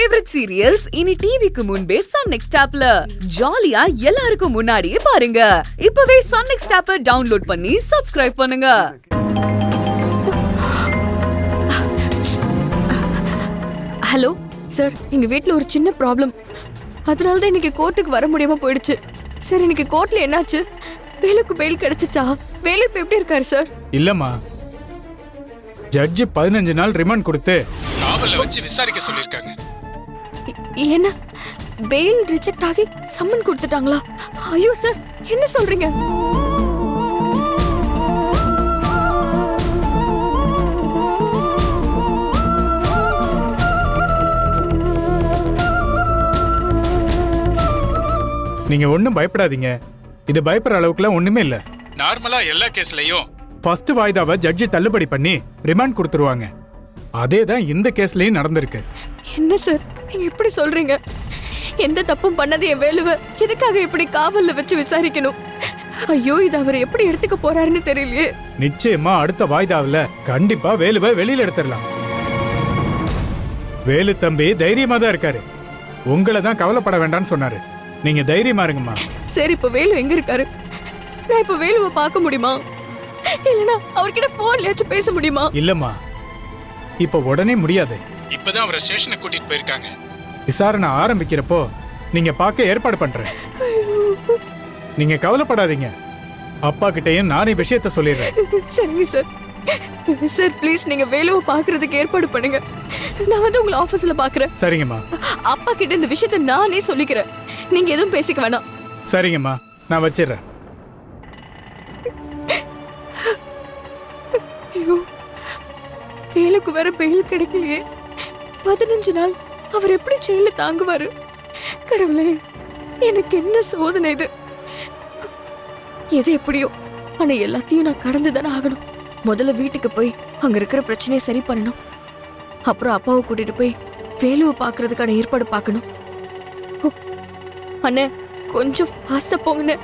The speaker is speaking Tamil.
ஃபேவரட் சீரியல்ஸ் இனி டிவிக்கு முன்பே சன் நெக்ஸ்ட் ஆப்ல ஜாலியா எல்லாருக்கும் முன்னாடியே பாருங்க. இப்பவே சன் நெக்ஸ்ட் ஆப்பை டவுன்லோட் பண்ணி சப்ஸ்கிரைப் பண்ணுங்க. ஹலோ சார், எங்க வீட்ல ஒரு சின்ன ப்ராப்ளம். அதனால தான் இன்னைக்கு கோர்ட்டுக்கு வர முடியாம போயிடுச்சு. சார், இன்னைக்கு கோர்ட்ல என்னாச்சு? வேலுக்கு பெயில் கிடைச்சிச்சா? வேலு இப்ப எப்படி இருக்காரு சார்? இல்லம்மா, ஜட்ஜ் 15 நாள் ரிமாண்ட் கொடுத்து காவல்ல வச்சு விசாரிக்க சொல்லிருக்காங்க. என்ன பெயில் ரிஜெக்ட் ஆகி சம்மன் கொடுத்துட்டாங்களா? ஐயோ சார், என்ன சொல்றீங்க? நீங்க ஒண்ணும் பயப்படாதீங்க. இது பயப்படுற அளவுக்குலாம் ஒண்ணுமே இல்ல. நார்மலா எல்லா கேஸ்லயும் ஃபர்ஸ்ட் வாய்தாவை ஜட்ஜி தள்ளுபடி பண்ணி ரிமாண்ட் கொடுத்துருவாங்க. அதேதான் இந்த கேஸ்லயும் நடந்திருக்கு. என்ன சார் நீங்க இப்படி சொல்றீங்க? எந்த தப்பும் பண்ணது என் வேலுவ எதுக்காக இப்படி காவல்ல வச்சு விசாரிக்கணும்? ஐயோ, இது அவர் எப்படி எடுத்துக்க போறாருன்னு தெரியலையே. நிச்சயமா அடுத்த வாய்தாவில் கண்டிப்பா வேலுவை வெளியில எடுத்துடலாம். வேலு தம்பி தைரியமா தான் இருக்காரு. உங்களை தான் கவலைப்பட வேண்டாம்னு சொன்னாரு. நீங்க தைரியமா இருங்கம்மா. சரி, இப்ப வேலு எங்க இருக்காரு? நான் இப்ப வேலுவை பார்க்க முடியுமா? இல்லனா அவர்கிட்ட போன்லயாச்சும் பேச முடியுமா? இல்லம்மா, இப்ப உடனே முடியாது. இப்பதான் அவரை ஸ்டேஷனுக்கு கூட்டிட்டு போயிருக்காங்க. விசாரணை ஆரம்பிக்கிறப்போ நீங்க பார்க்க ஏற்பாடு பண்றேன். நீங்க கவலைப்படாதீங்க. அப்பா கிட்டயும் நானே விஷயத்த சொல்லிடுறேன். சரிங்க சார். சார் ப்ளீஸ், நீங்க வேலுவை பாக்குறதுக்கு ஏற்பாடு பண்ணுங்க. நான் வந்து உங்களை ஆபீஸ்ல பாக்குறேன். சரிங்கம்மா. அப்பா கிட்ட இந்த விஷயத்த நானே சொல்லிக்கிறேன். நீங்க எதுவும் பேசிக்க வேணாம். சரிங்கம்மா, நான் வச்சிடுறேன். ஐயோ, வேலுக்கு வேற பெயில் கிடைக்கலையே. 15 நாள் அவர் எப்படி ஜெயில தாங்குவாரு? கடவுளே, எனக்கு என்ன சோதனை இது? எது எப்படியோ, ஆனா எல்லாத்தையும் நான் கடந்துதானே ஆகணும். முதல்ல வீட்டுக்கு போய் அங்க இருக்கிற பிரச்சனையை சரி பண்ணணும். அப்புறம் அப்பாவை கூட்டிட்டு போய் வேலுவை பாக்குறதுக்கான ஏற்பாடு பார்க்கணும். அண்ணே, கொஞ்சம் ஃபாஸ்டா போங்கண்ணே.